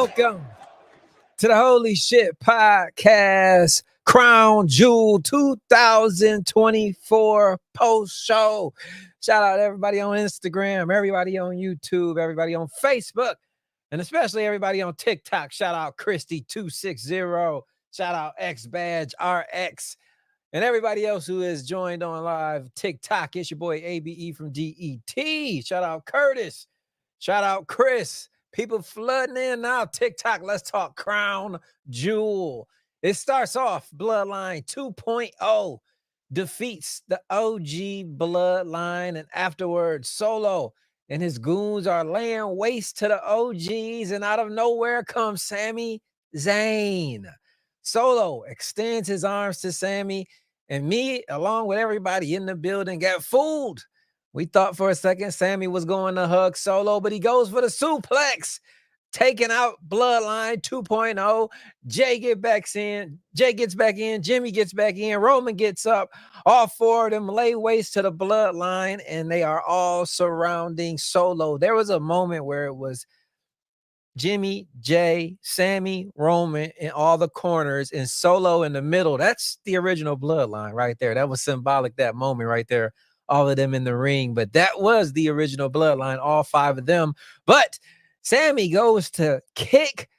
Welcome to the Holy Shhh Podcast, Crown Jewel 2024 post show. Shout out to everybody on Instagram, everybody on YouTube, everybody on Facebook, and especially everybody on TikTok. Shout out Christy260. Shout out XBadgeRX. And everybody else who has joined on live TikTok. It's your boy ABE from DET. Shout out Curtis. Shout out Chris. People flooding in now. TikTok, let's talk Crown Jewel. It starts off Bloodline 2.0 defeats the OG Bloodline, and afterwards Solo and his goons are laying waste to the OGs, and out of nowhere comes Sami Zayn. Solo extends his arms to Sami, and me, along with everybody in the building, got fooled. We thought for a second Sami was going to hug Solo, but he goes for the suplex, taking out Bloodline 2.0. Jay gets back in, Jimmy gets back in, Roman gets up. All four of them lay waste to the Bloodline, and they are all surrounding Solo. There was a moment where it was Jimmy, Jay, Sami, Roman in all the corners, and Solo in the middle. That's the original Bloodline right there. That was symbolic, that moment right there. All of them in the ring, but that was the original Bloodline, all five of them. But Sami goes to kick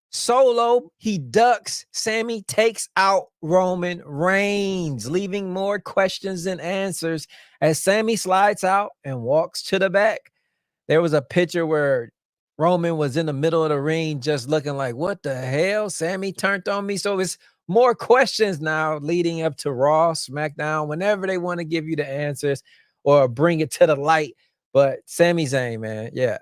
Solo. He ducks. Sami takes out Roman Reigns, leaving more questions than answers as Sami slides out and walks to the back. There was a picture where Roman was in the middle of the ring just looking like, what the hell? Sami turned on me. So it's more questions now leading up to Raw, SmackDown, whenever they want to give you the answers or bring it to the light. But Sami Zayn, man, yeah,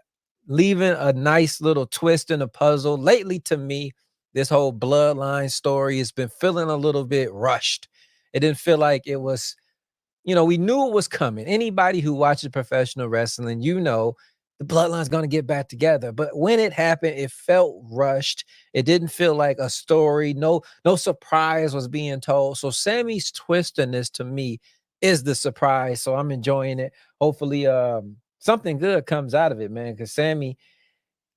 leaving a nice little twist in the puzzle. Lately, to me, this whole Bloodline story has been feeling a little bit rushed. It didn't feel like it was, we knew it was coming. Anybody who watches professional wrestling, the Bloodline's going to get back together. But when it happened, it felt rushed. It didn't feel like a story. No surprise was being told. So Sami's twist in this, to me, is the surprise. So I'm enjoying it. Hopefully something good comes out of it, man, because Sami,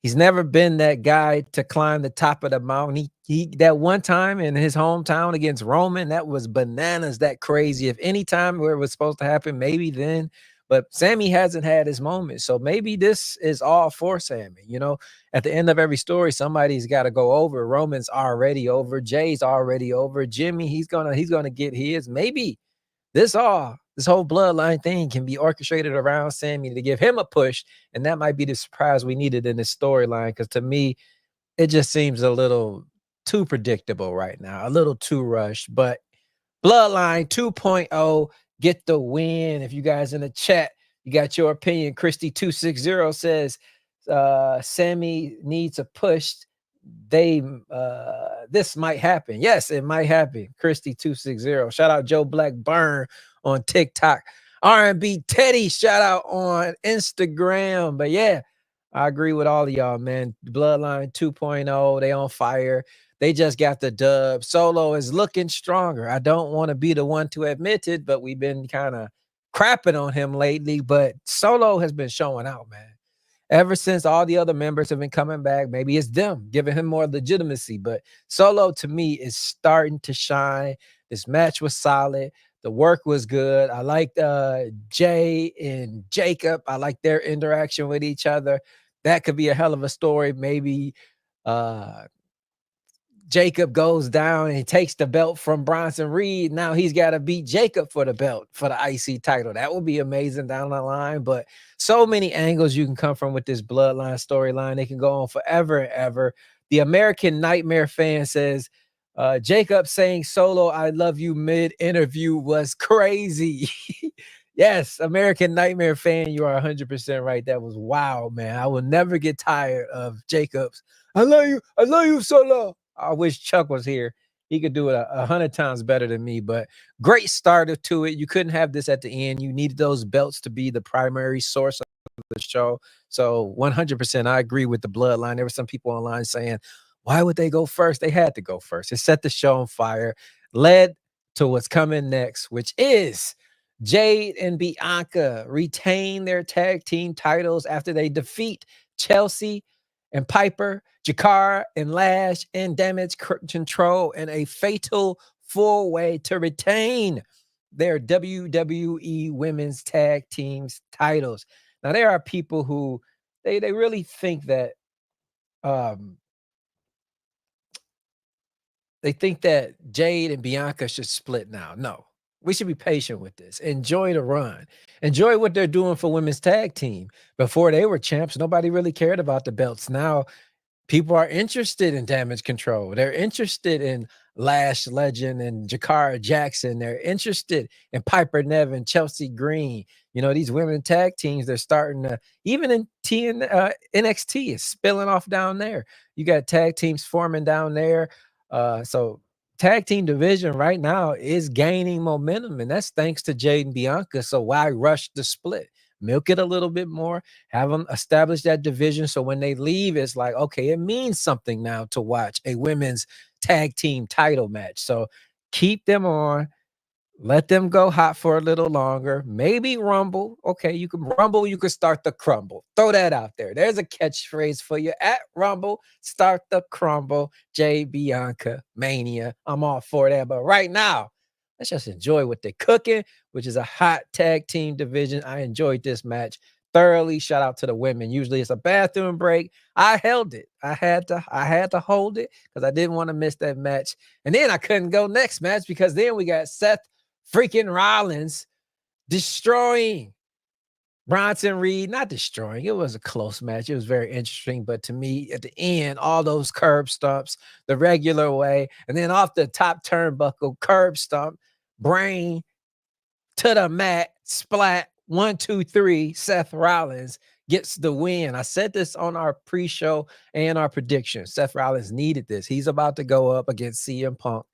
he's never been that guy to climb the top of the mountain. He that one time in his hometown against Roman, that was bananas, that crazy. If any time where it was supposed to happen, maybe then. But Sami hasn't had his moment. So maybe this is all for Sami. At the end of every story, somebody's got to go over. Roman's already over. Jay's already over. Jimmy, he's gonna get his. Maybe this whole Bloodline thing can be orchestrated around Sami to give him a push. And that might be the surprise we needed in this storyline. Because to me, it just seems a little too predictable right now, a little too rushed. But Bloodline 2.0. Get the win. If you guys in the chat, you got your opinion. Christy260 says Sami needs a push. This might happen. Yes, it might happen. Christy260. Shout out Joe Blackburn on TikTok. R&B Teddy, shout out on Instagram. But yeah, I agree with all of y'all, man. Bloodline 2.0, they on fire. They just got the dub. Solo is looking stronger. I don't want to be the one to admit it, but we've been kind of crapping on him lately. But Solo has been showing out, man. Ever since all the other members have been coming back, maybe it's them giving him more legitimacy. But Solo, to me, is starting to shine. This match was solid. The work was good. I liked Jay and Jacob. I like their interaction with each other. That could be a hell of a story. Maybe Jacob goes down and he takes the belt from Bronson Reed. Now he's got to beat Jacob for the belt, for the IC title. That would be amazing down the line. But so many angles you can come from with this Bloodline storyline. They can go on forever and ever. The American Nightmare fan says, Jacob saying Solo, I love you mid-interview was crazy. Yes, American Nightmare fan, you are 100% right. That was wild, man. I will never get tired of Jacob's. I love you, Solo. I wish Chuck was here. He could do it 100 times better than me, but great starter to it. You couldn't have this at the end. You needed those belts to be the primary source of the show. So 100%, I agree with the Bloodline. There were some people online saying, why would they go first? They had to go first. It set the show on fire, led to what's coming next, which is Jade and Bianca retain their tag team titles after they defeat Chelsea and Piper, Jakar and Lash and Damage Control in a fatal four-way to retain their WWE Women's Tag Teams titles. Now, there are people who they really think that they think that Jade and Bianca should split now. No, we should be patient with this. Enjoy the run. Enjoy what they're doing for women's tag team. Before they were champs, nobody really cared about the belts. Now people are interested in Damage Control. They're interested in Lash Legend and Jakara Jackson. They're interested in Piper Nevin, Chelsea Green. You know, these women tag teams, they're starting to, even in NXT, is spilling off down there. You got tag teams forming down there. So tag team division right now is gaining momentum, and that's thanks to Jade and Bianca. So why rush the split? Milk it a little bit more, have them establish that division. So when they leave, it's like, okay, it means something now to watch a women's tag team title match. So keep them on, let them go hot for a little longer. Maybe Rumble. Okay, you can Rumble, you can start the crumble. Throw that out there. There's a catchphrase for you. At Rumble, start the crumble. Jay Bianca Mania. I'm all for that. But right now, let's just enjoy what they're cooking, which is a hot tag team division. I enjoyed this match thoroughly. Shout out to the women. Usually it's a bathroom break. I held it. I had to hold it because I didn't want to miss that match. And then I couldn't go next match because then we got Seth freaking Rollins destroying Bronson Reed. Not destroying. It was a close match. It was very interesting. But to me, at the end, all those curb stomps, the regular way, and then off the top turnbuckle, curb stomp, brain to the mat, splat, 1, 2, 3, Seth Rollins gets the win. I said this on our pre-show and our prediction. Seth Rollins needed this. He's about to go up against CM Punk.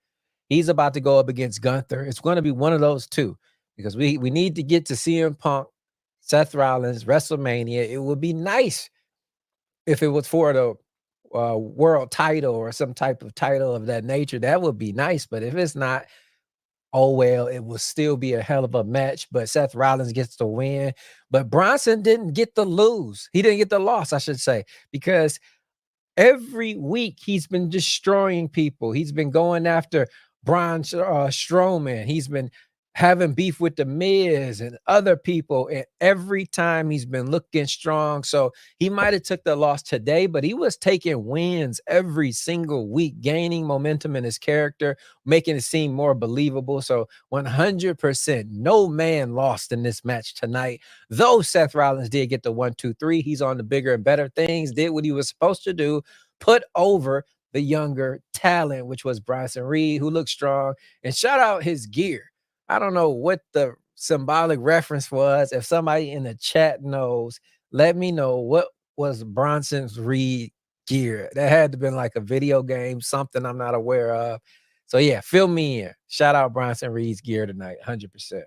He's about to go up against Gunther. It's going to be one of those two because we need to get to CM Punk, Seth Rollins, WrestleMania. It would be nice if it was for the world title or some type of title of that nature. That would be nice. But if it's not, oh, well, it will still be a hell of a match. But Seth Rollins gets the win. But Bronson didn't get the lose. He didn't get the loss, I should say, because every week he's been destroying people. He's been going after Braun Strowman. He's been having beef with the Miz and other people, and every time he's been looking strong. So he might have took the loss today, but he was taking wins every single week, gaining momentum in his character, making it seem more believable. So 100%, no man lost in this match tonight. Though Seth Rollins did get the 1, 2, 3, he's on the bigger and better things, did what he was supposed to do, put over the younger talent, which was Bronson Reed, who looked strong. And shout out his gear. I don't know what the symbolic reference was. If somebody in the chat knows, let me know what was Bronson's Reed gear. That had to have been like a video game, something I'm not aware of. So yeah, fill me in. Shout out Bronson Reed's gear tonight, 100%.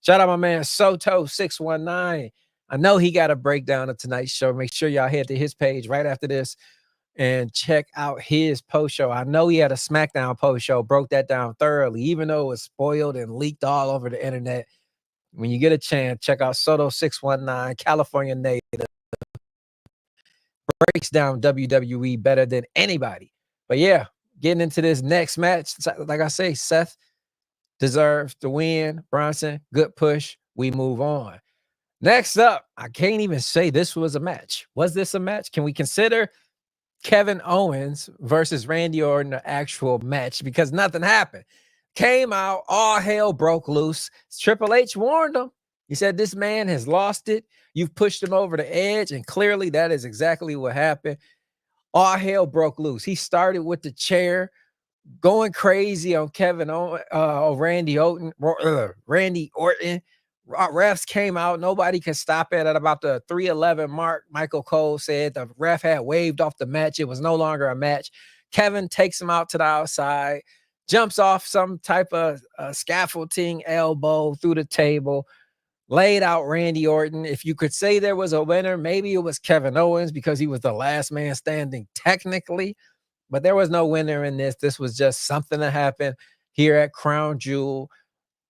Shout out my man Soto619. I know he got a breakdown of tonight's show. Make sure y'all head to his page right after this and check out his post show. I know he had a SmackDown post show, broke that down thoroughly, even though it was spoiled and leaked all over the internet. When you get a chance, check out Soto619, California native, breaks down WWE better than anybody. But yeah, getting into this next match, like I say, Seth deserves the win. Bronson, good push. We move on. Next up, I can't even say this was a match. Was this a match? Can we consider Kevin Owens versus Randy Orton an actual match? Because nothing happened. Came out, all hell broke loose. Triple H warned him. He said, this man has lost it. You've pushed him over the edge, and clearly that is exactly what happened. All hell broke loose. He started with the chair, going crazy on Randy Orton. Refs came out. Nobody could stop it at about the 3:11 mark. Michael Cole said the ref had waved off the match. It was no longer a match. Kevin takes him out to the outside, jumps off some type of scaffolding elbow through the table, laid out Randy Orton. If you could say there was a winner, maybe it was Kevin Owens because he was the last man standing technically, but there was no winner in this. This was just something that happened here at Crown Jewel.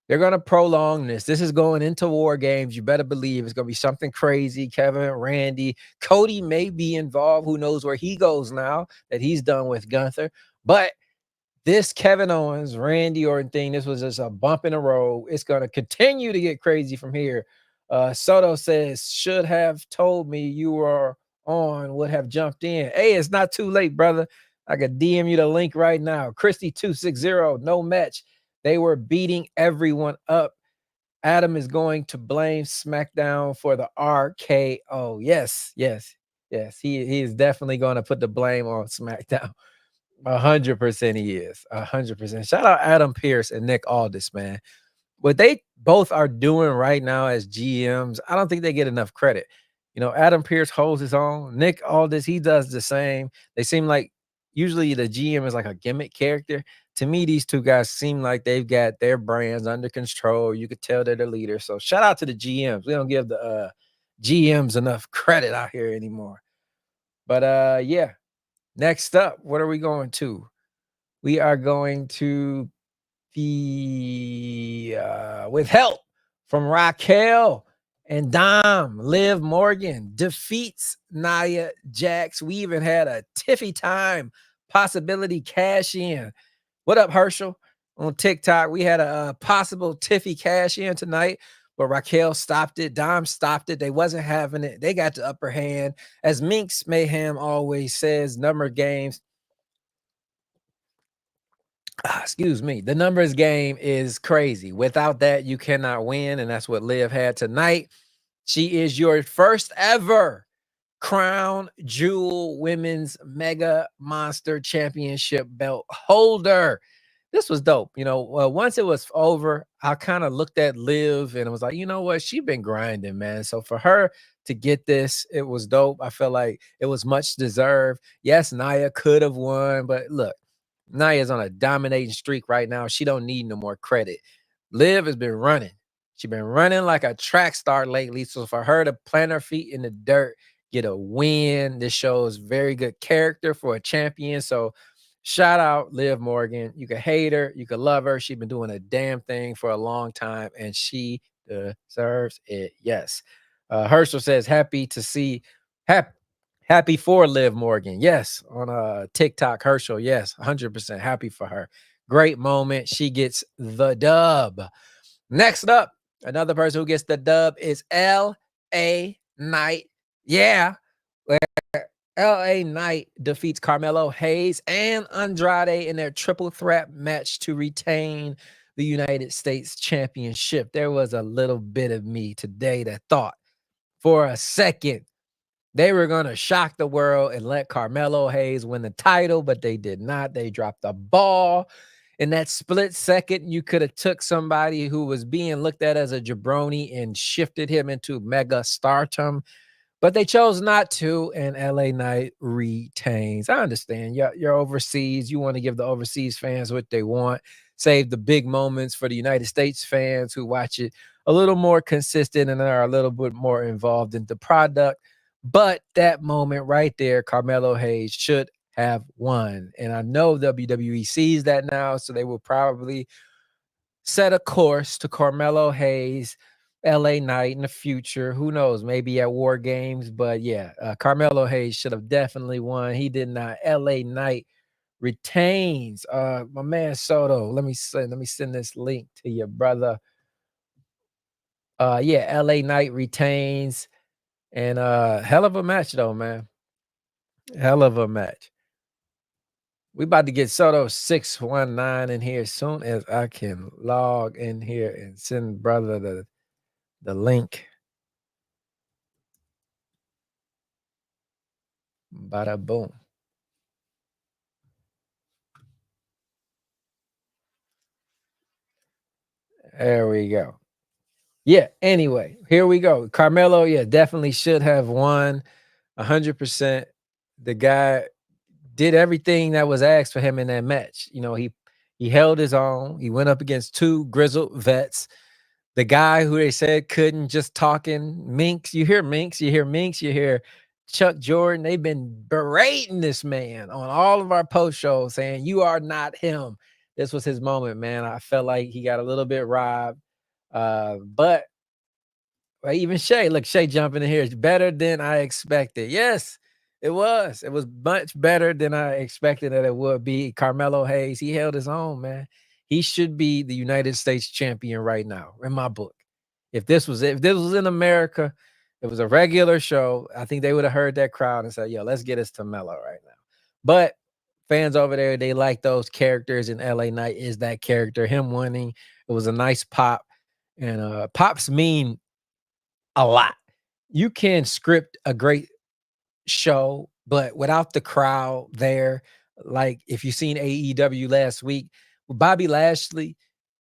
They're going to prolong this. This is going into War Games. You better believe it's going to be something crazy. Kevin, Randy, Cody may be involved. Who knows where he goes now that he's done with Gunther. But this Kevin Owens, Randy Orton thing, this was just a bump in the road. It's going to continue to get crazy from here. Soto says, should have told me you were on, would have jumped in. Hey, it's not too late, brother. I could DM you the link right now. Christy260, no match. They were beating everyone up. Adam is going to blame SmackDown for the RKO. Yes. He is definitely going to put the blame on SmackDown. 100% he is. 100%. Shout out Adam Pearce and Nick Aldis, man. What they both are doing right now as GMs, I don't think they get enough credit. Adam Pearce holds his own. Nick Aldis, he does the same. They seem like usually the GM is like a gimmick character. To me, these two guys seem like they've got their brands under control. You could tell they're the leader. So shout out to the GMs. We don't give the GMs enough credit out here anymore. But yeah. Next up, what are we going to? We are going to the with help from Raquel and Dom. Liv Morgan defeats Nia Jax. We even had a Tiffy time possibility cash in. What up, Herschel? On TikTok, we had a possible Tiffy cash in tonight, but Raquel stopped it. Dom stopped it. They wasn't having it. They got the upper hand. As Miinx Mayhem always says, number games. Excuse me. The numbers game is crazy. Without that, you cannot win, and that's what Liv had tonight. She is your first ever Crown Jewel Women's Mega Monster Championship belt holder. This was dope. Once it was over, I kind of looked at Liv and it was like, you know what? She's been grinding, man. So for her to get this, it was dope. I felt like it was much deserved. Yes, Nia could have won, but look, Nia's on a dominating streak right now. She don't need no more credit. Liv has been running. She's been running like a track star lately. So for her to plant her feet in the dirt, get a win, this shows very good character for a champion. So shout out Liv Morgan. You can hate her, you can love her. She's been doing a damn thing for a long time, and she deserves it. Yes. Herschel says, happy for Liv Morgan. Yes. On TikTok, Herschel. Yes. 100% happy for her. Great moment. She gets the dub. Next up, another person who gets the dub is L.A. Knight. Yeah. L.A. Knight defeats Carmelo Hayes and Andrade in their triple threat match to retain the United States Championship. There was a little bit of me today that thought for a second they were going to shock the world and let Carmelo Hayes win the title, but they did not. They dropped the ball. In that split second, you could have took somebody who was being looked at as a jabroni and shifted him into mega stardom. But they chose not to, and LA Knight retains. I understand. You're overseas. You want to give the overseas fans what they want. Save the big moments for the United States fans who watch it a little more consistent and are a little bit more involved in the product. But that moment right there, Carmelo Hayes should have won. And I know WWE sees that now, so they will probably set a course to Carmelo Hayes, LA Knight in the future. Who knows? Maybe at War Games. But yeah, Carmelo Hayes should have definitely won. He did not. LA Knight retains. My man Soto. Let me send this link to your brother. Yeah, LA Knight retains. And hell of a match though, man. Hell of a match. We about to get Soto 619 in here as soon as I can log in here and send brother the link. Bada boom. There we go. Yeah, anyway, here we go. Carmelo, yeah, definitely should have won 100%. The guy did everything that was asked for him in that match. He held his own. He went up against two grizzled vets. The guy who they said couldn't, just talking Miinx. You hear Miinx, you hear Chuck Jordan. They've been berating this man on all of our post shows saying, you are not him. this was his moment, man. I felt like he got a little bit robbed. But even Shay, look, Shay jumping in here. It's better than I expected. Yes, it was. It was much better than I expected that it would be. Carmelo Hayes, he held his own, man. He should be the United States champion right now, in my book. If this was in America, it was a regular show, I think they would have heard that crowd and said, yo, let's get us to Melo right now. But fans over there, they like those characters, and LA Knight is that character. Him winning, it was a nice pop. And pops mean a lot. You can script a great show, but without the crowd there, like if you seen AEW last week, Bobby Lashley,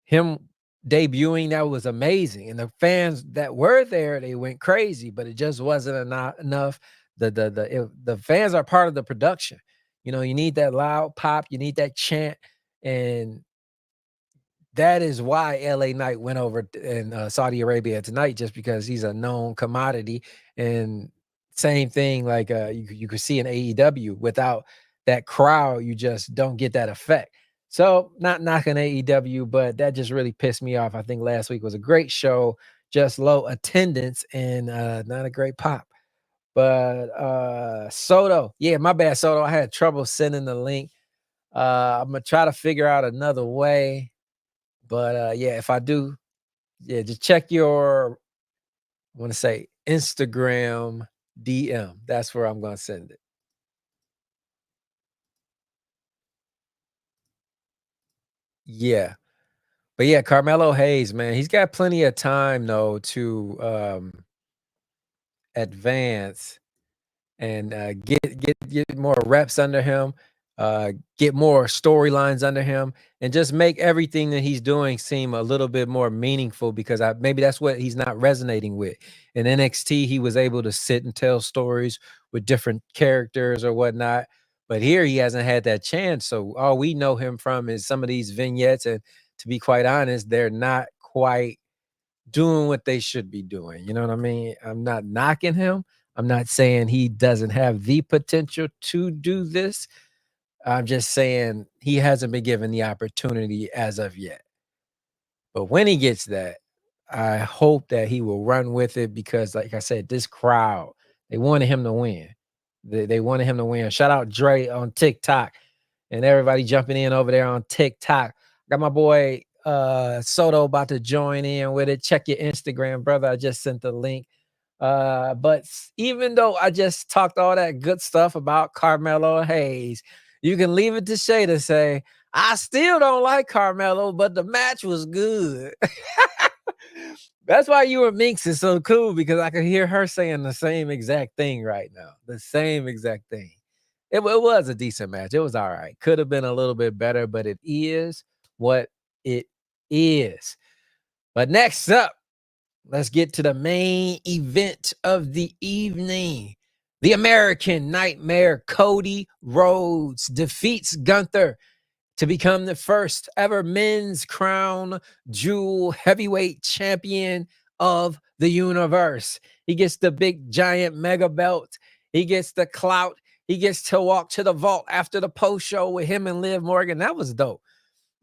him debuting, that was amazing. And the fans that were there, they went crazy, but it just wasn't enough. The fans are part of the production. You know, you need that loud pop, you need that chant, and that is why LA Knight went over in Saudi Arabia tonight, just because he's a known commodity. And same thing, like you could see in AEW, without that crowd, you just don't get that effect. So not knocking AEW, but that just really pissed me off. I think last week was a great show, just low attendance and not a great pop. But Soto, yeah, my bad, Soto. I had trouble sending the link. I'm gonna try to figure out another way. But yeah, if I do, yeah, just check your, I want to say Instagram DM. That's where I'm gonna send it. Yeah. But yeah, Carmelo Hayes, man, he's got plenty of time though to advance and get more reps under him, get more storylines under him, and just make everything that he's doing seem a little bit more meaningful. Because maybe that's what he's not resonating with. In NXT, he was able to sit and tell stories with different characters or whatnot, but here he hasn't had that chance. So all we know him from is some of these vignettes, and to be quite honest, they're not quite doing what they should be doing. You know what I mean? I'm not knocking him. I'm not saying he doesn't have the potential to do this. I'm just saying he hasn't been given the opportunity as of yet. But when he gets that, I hope that he will run with it, because, like I said, this crowd, they wanted him to win. They wanted him to win. Shout out Dre on TikTok and everybody jumping in over there on TikTok. Got my boy Soto about to join in with it. Check your Instagram, brother. I just sent the link. But even though I just talked all that good stuff about Carmelo Hayes, you can leave it to Shay to say, I still don't like Carmelo, but the match was good. That's why you and Miinx is so cool, because I can hear her saying the same exact thing right now. The same exact thing. It was a decent match. It was all right. Could have been a little bit better, but it is what it is. But next up, let's get to the main event of the evening. The American Nightmare, Cody Rhodes, defeats Gunther to become the first ever men's crown jewel heavyweight champion of the universe. He gets the big giant mega belt. He gets the clout. He gets to walk to the vault after the post show with him and Liv Morgan. That was dope.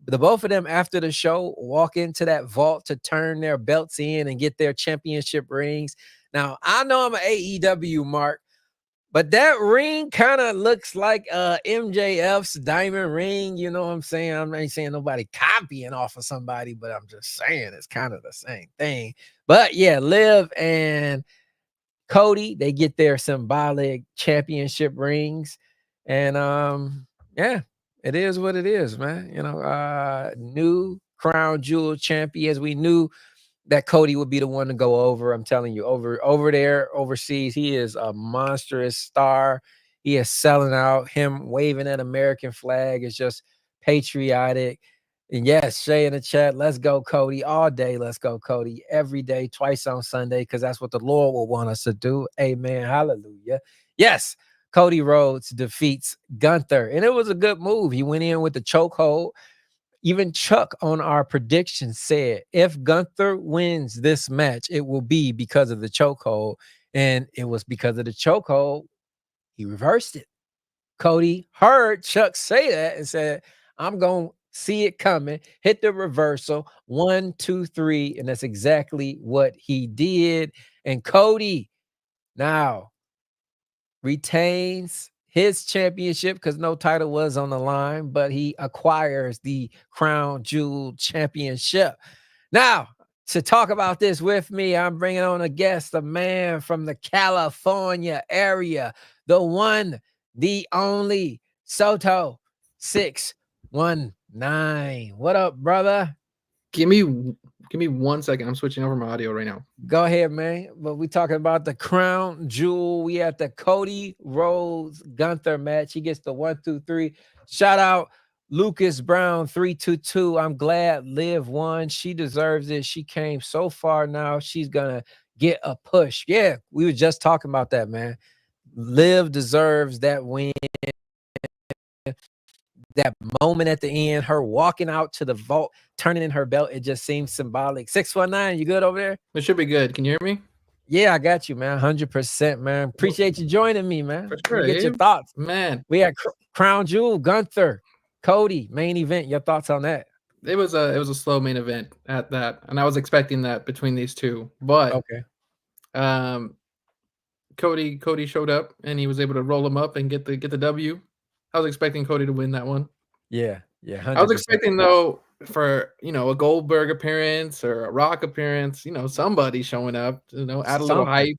The both of them after the show walk into that vault to turn their belts in and get their championship rings. Now, I know I'm an AEW mark, but that ring kind of looks like MJF's diamond ring. You know what I'm saying? I'm not saying nobody copying off of somebody, but I'm just saying it's kind of the same thing. But yeah, Liv and Cody, they get their symbolic championship rings. And yeah, it is what it is, man. You know, new crown jewel champions. We knew that Cody would be the one to go over. I'm telling you, over there overseas, he is a monstrous star. He is selling out. Him waving that American flag is just patriotic. And yes, Shay in the chat, let's go, Cody. All day, let's go, Cody. Every day, twice on Sunday, because that's what the Lord will want us to do. Amen. Hallelujah. Yes, Cody Rhodes defeats Gunther. And it was a good move. He went in with the chokehold. Even Chuck on our prediction said, if Gunther wins this match, it will be because of the chokehold. And it was because of the chokehold. He reversed it. Cody heard Chuck say that and said, I'm going to see it coming, hit the reversal, 1, 2, 3, and that's exactly what he did. And Cody now retains his championship because no title was on the line, but he acquires the Crown Jewel Championship. Now, to talk about this with me, I'm bringing on a guest, a man from the California area, the one, the only Soto 619. What up, brother? Give me 1 second. I'm switching over my audio right now. Go ahead, man. But we talking about the Crown Jewel. We at the Cody Rhodes Gunther match. He gets the 1, 2, 3. Shout out Lucas Brown 322. I'm glad Liv won. She deserves it. She came so far now. She's gonna get a push. Yeah, we were just talking about that, man. Liv deserves that win. That moment at the end, her walking out to the vault, turning in her belt, it just seems symbolic. 619, you good over there? It should be good. Can you hear me? Yeah, I got you, man. 100%, man. Appreciate you joining me, man. For sure, Get your thoughts. Man. We had Crown Jewel, Gunther, Cody, main event. Your thoughts on that? It was a slow main event at that, and I was expecting that between these two. But okay. Cody showed up and he was able to roll him up and get the W. I was expecting Cody to win that one. Yeah, 100%. I was expecting though for a Goldberg appearance or a Rock appearance, somebody showing up, add a little hype,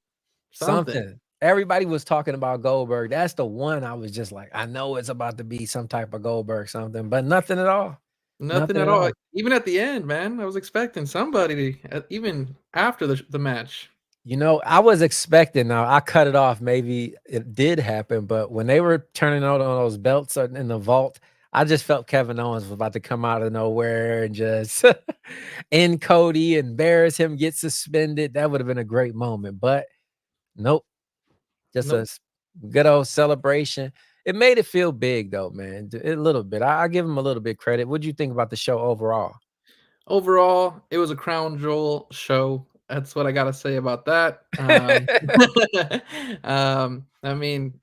something. Everybody was talking about Goldberg. That's the one I was just like, I know it's about to be some type of Goldberg something, but nothing at all. Nothing at all. Even at the end, man, I was expecting somebody even after the match. I was expecting. Now I cut it off. Maybe it did happen, but when they were turning out on those belts in the vault, I just felt Kevin Owens was about to come out of nowhere and just end Cody, embarrass him, get suspended. That would have been a great moment, but nope. Just a good old celebration. It made it feel big though, man. A little bit. I give him a little bit credit. What do you think about the show overall? Overall, it was a Crown Jewel show. That's what I gotta say about that. I mean,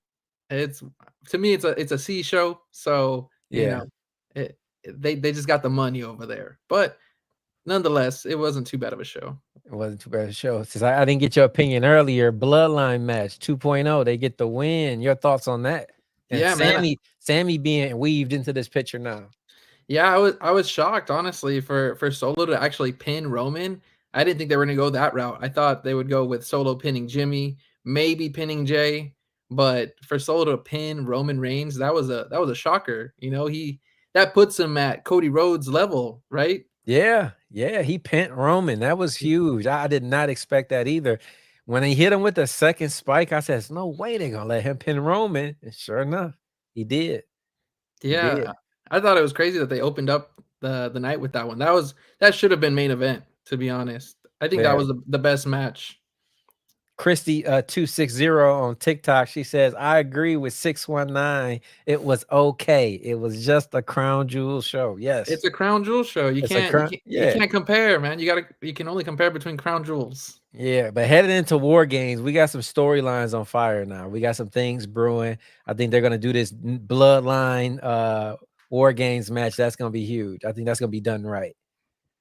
it's to me, it's a C show. So yeah, they just got the money over there. But nonetheless, it wasn't too bad of a show. It wasn't too bad of a show. Since I didn't get your opinion earlier, Bloodline match 2.0, they get the win. Your thoughts on that? And yeah, Sammy being weaved into this picture now. Yeah, I was shocked, honestly, for Solo to actually pin Roman. I didn't think they were going to go that route. I thought they would go with Solo pinning Jimmy, maybe pinning Jay, but for Solo to pin Roman Reigns, that was a shocker. That puts him at Cody Rhodes level, right? Yeah, he pinned Roman. That was huge. I did not expect that either. When he hit him with the second spike, I said, "There's no way they're gonna let him pin Roman." And sure enough, he did. Yeah, he did. I thought it was crazy that they opened up the night with that one. That should have been main event, to be honest. I think that was the best match. Christy 260 on TikTok, she says, I agree with 619. It was okay. It was just a Crown Jewel show. Yes. It's a Crown Jewel show. You can't compare, man. You can only compare between Crown Jewels. Yeah, but headed into War Games, we got some storylines on fire now. We got some things brewing. I think they're gonna do this Bloodline War Games match. That's gonna be huge. I think that's gonna be done right.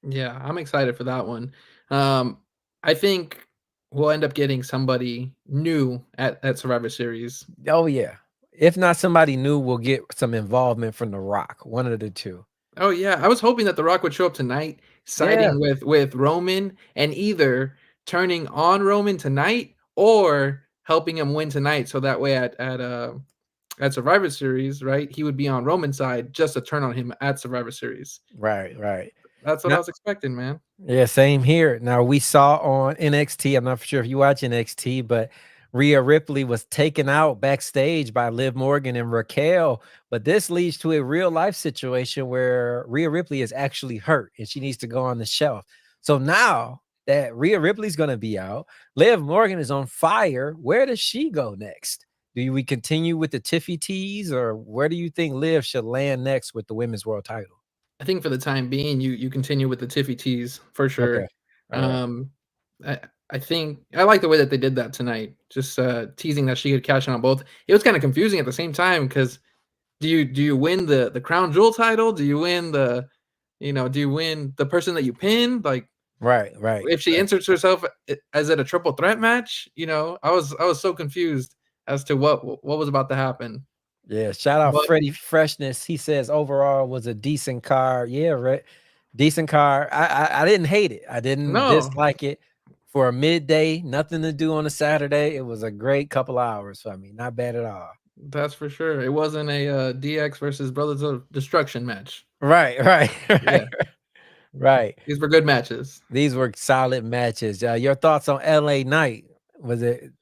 Yeah, I'm excited for that one. I think we'll end up getting somebody new at Survivor Series. Oh yeah. If not somebody new, we'll get some involvement from The Rock. One of the two. Oh yeah. I was hoping that The Rock would show up tonight, siding with Roman, and either turning on Roman tonight or helping him win tonight. So that way at Survivor Series, right, he would be on Roman's side just to turn on him at Survivor Series. Right. That's what I was expecting, man. Yeah, same here. Now, we saw on NXT, I'm not sure if you watch NXT, but Rhea Ripley was taken out backstage by Liv Morgan and Raquel. But this leads to a real life situation where Rhea Ripley is actually hurt and she needs to go on the shelf. So now that Rhea Ripley's going to be out, Liv Morgan is on fire. Where does she go next? Do we continue with the Tiffy tease, or where do you think Liv should land next with the Women's World Title? I think for the time being, you continue with the Tiffy tease for sure. Okay. I think I like the way that they did that tonight, just teasing that she could cash in on both. It was kind of confusing at the same time because Do you win the Crown Jewel title? Do you win the do you win the person that you pin? Like, Right. if she inserts herself as at a triple threat match, I was so confused as to what was about to happen. Yeah, shout out But Freddie Freshness. He says overall was a decent card. Yeah, right. Decent card. I didn't hate it. I didn't no, dislike it. For a midday, nothing to do on a Saturday. It was a great couple hours for me. Not bad at all. that's for sure. It wasn't a DX versus Brothers of Destruction match. Right. Yeah, Right. these were good matches. These were solid matches. Your thoughts on LA Knight? Was it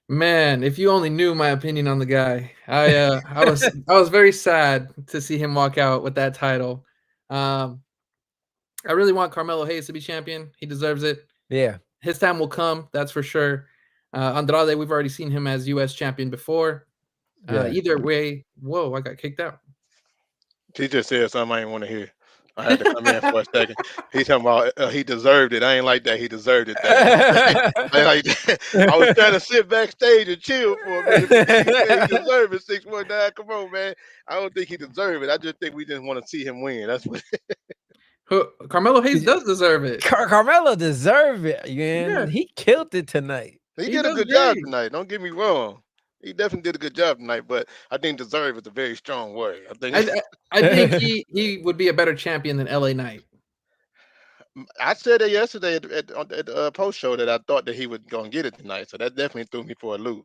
Man, if you only knew my opinion on the guy, I was very sad to see him walk out with that title. Um, I really want Carmelo Hayes to be champion. He deserves it. yeah. His time will come, that's for sure. Andrade, we've already seen him as U.S. champion before. Yeah. Either way, whoa, I got kicked out. He just said something I didn't want to hear. I had to come in for a second. He's talking about he deserved it. I ain't like that. He deserved it. I ain't like that. I was trying to sit backstage and chill for a minute. But he said he deserved it. 619. Come on, man. I don't think he deserved it. I just think we just want to see him win. That's what. Carmelo Hayes does deserve it. Carmelo deserved it, man. Yeah. He killed it tonight. He He did a does good job great. tonight. Don't get me wrong. He definitely did a good job tonight, but I think deserve is a very strong word. I think I think he would be a better champion than LA Knight. I said it yesterday at post show that I thought that he was gonna get it tonight. So that definitely threw me for a loop.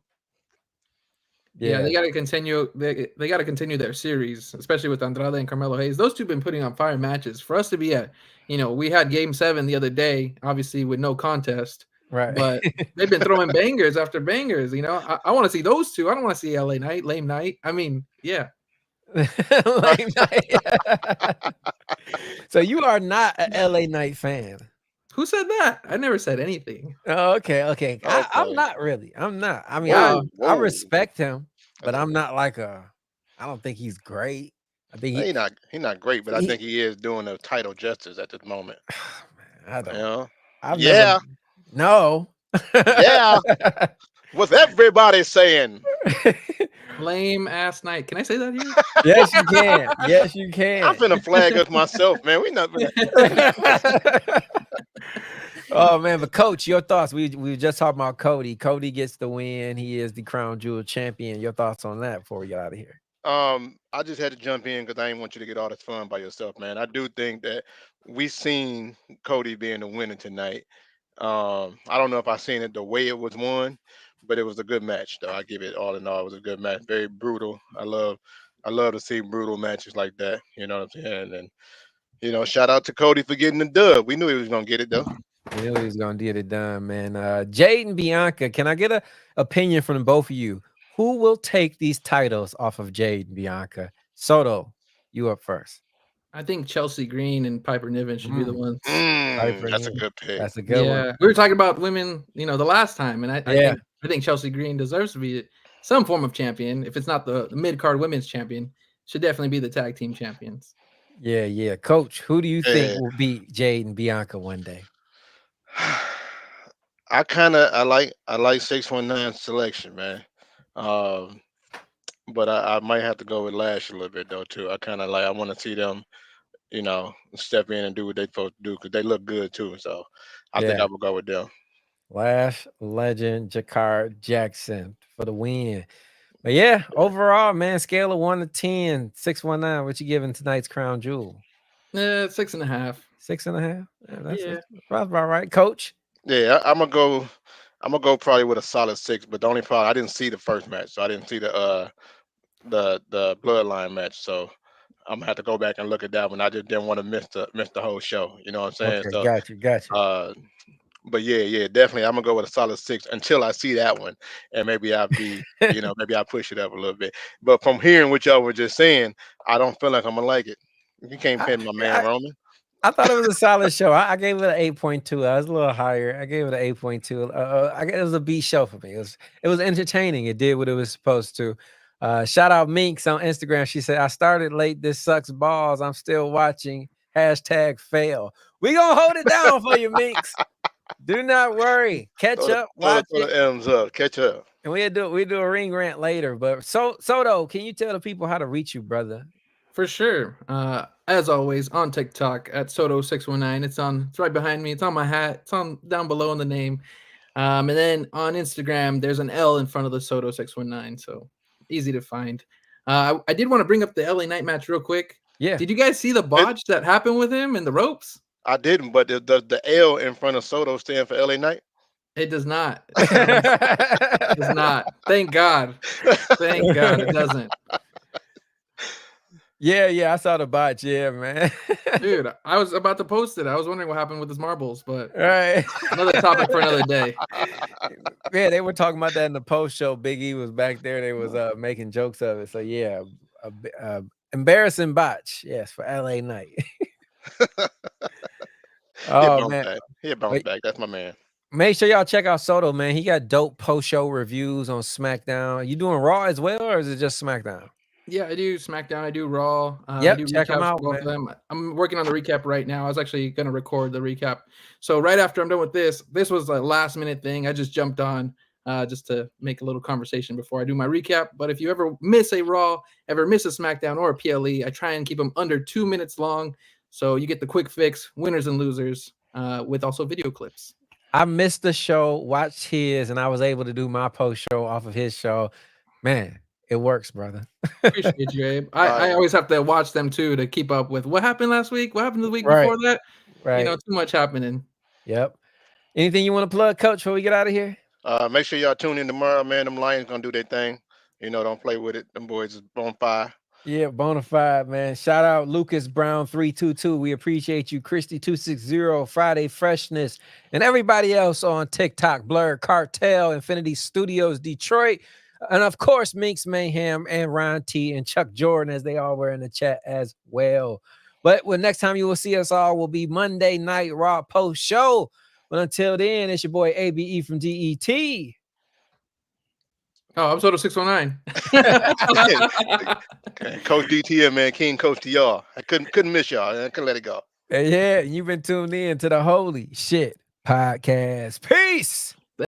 Yeah, they got to continue. They got to continue their series, especially with Andrade and Carmelo Hayes. Those two have been putting on fire matches. For us to be at, we had Game 7 the other day, obviously with no contest. Right. But they've been throwing bangers after bangers. I want to see those two. I don't want to see LA Knight, Lame Knight. I mean, yeah. Lame Knight. So you are not an LA Knight fan. Who said that? I never said anything. Oh, okay. I'm Okay. not really. I'm not. I mean, Wow. I Whoa. respect him, but That's I'm not like I don't think he's great. I think He's not great, but I he- think he is doing the title justice at this moment. man, I You don't. know? I've Yeah. never. No. Yeah. What's everybody saying? Lame ass night. Can I say that here? Yes, you can. Yes, you can. I'm finna flag us myself, man. We not finna. Oh man, but Coach, your thoughts? We were just talking about Cody. Cody gets the win. He is the Crown Jewel champion. Your thoughts on that before we get out of here? I just had to jump in because I didn't want you to get all this fun by yourself, man. I do think that we seen Cody being the winner tonight. I don't know if I seen it the way it was won, but it was a good match, though. I give it all in all. It was a good match, very brutal. I love to see brutal matches like that. You know what I'm saying? And shout out to Cody for getting the dub. We knew he was gonna get it though. We knew he was gonna get it done, man. Jade and Bianca, can I get an opinion from both of you? Who will take these titles off of Jade and Bianca? Soto, you up first. I think Chelsea Green and Piper Niven should be the ones. That's a good pick. That's a good one. We were talking about women, the last time, and Yeah. I think Chelsea Green deserves to be some form of champion. If it's not the mid card women's champion, should definitely be the tag team champions. Yeah. Coach, who do you think Yeah. will beat Jade and Bianca one day? I like 619 selection, man. Um, but I might have to go with Lash a little bit though too. I want to see them, step in and do what they supposed to do because they look good too. So I think Yeah. I will go with them. Lash, Legend, Jakar, Jackson for the win. But yeah, overall, man, scale of 1 to 10, 619. What you giving tonight's Crown Jewel? 6.5. 6.5. That's Yeah. that's about right, Coach. Yeah, I'm gonna go probably with a solid 6. But the only problem I didn't see the first match, so I didn't see the bloodline match. So I'm gonna have to go back and look at that one. I just didn't want to miss the whole show. You know what I'm saying? Okay, So got you. but yeah, definitely. I'm gonna go with a solid 6 until I see that one, and maybe I'll be, maybe I'll push it up a little bit. But from hearing what y'all were just saying, I don't feel like I'm gonna like it. You can't pin my man Roman. I thought it was a solid show. I gave it an 8.2. I was a little higher. I gave it an 8.2. It was a B show for me. It was entertaining. It did what it was supposed to. Shout out Miinx on Instagram. She said, I started late. This sucks balls. I'm still watching. #fail. We gonna hold it down for you, Miinx. Do not worry. Catch up. Watch Throw it. the M's up. Catch up. And we do a ring rant later. But Soto, can you tell the people how to reach you, brother? For sure. As always, on TikTok at Soto619. It's right behind me. It's on my hat. It's on down below in the name. And then on Instagram, there's an L in front of the Soto619. So easy to find. I did want to bring up the LA Knight match real quick. Yeah. Did you guys see the botch that happened with him in the ropes? I didn't, but does the L in front of Soto stand for LA Knight? It does not. It does not. Thank God. Thank God it doesn't. Yeah, I saw the botch. Yeah, man. Dude, I was about to post it. I was wondering what happened with his marbles, but Right. another topic for another day. Yeah, they were talking about that in the post show. Big E was back there. They was making jokes of it. So yeah, embarrassing botch. Yes, for LA Knight. Oh man, He'll bounce back. That's my man. Make sure y'all check out Soto, man. He got dope post show reviews on SmackDown. You doing Raw as well, or is it just SmackDown? Yeah, I do SmackDown. I do Raw. Yep, I do check them recaps out, for both man. of them. I'm working on the recap right now. I was actually going to record the recap. So right after I'm done with this was a last minute thing. I just jumped on just to make a little conversation before I do my recap. But if you ever miss a Raw, ever miss a SmackDown or a PLE, I try and keep them under 2 minutes long. So you get the quick fix, winners and losers, with also video clips. I missed the show, watched his, and I was able to do my post show off of his show. Man, it works, brother. Appreciate you, Abe. I always have to watch them too to keep up with what happened last week, what happened the week before that. Right. You know, too much happening. Yep. Anything you want to plug, Coach, before we get out of here? Make sure y'all tune in tomorrow, man. Them Lions gonna do their thing. You know, don't play with it. Them boys is on fire. Yeah, bonafide, man. Shout out Lucas Brown 322. We appreciate you, Christy 260, Friday Freshness, and everybody else on TikTok, Blur Cartel, Infinity Studios, Detroit, and of course, Miinx Mayhem and Ron T and Chuck Jordan, as they all were in the chat as well. But next time you will see us all will be Monday Night Raw post show. But until then, it's your boy ABE from DET. Oh, I'm Soto619. Coach DTM, man, King Coach to y'all. I couldn't miss y'all. I couldn't let it go. Yeah, you've been tuned in to the Holy Shhh Podcast. Peace.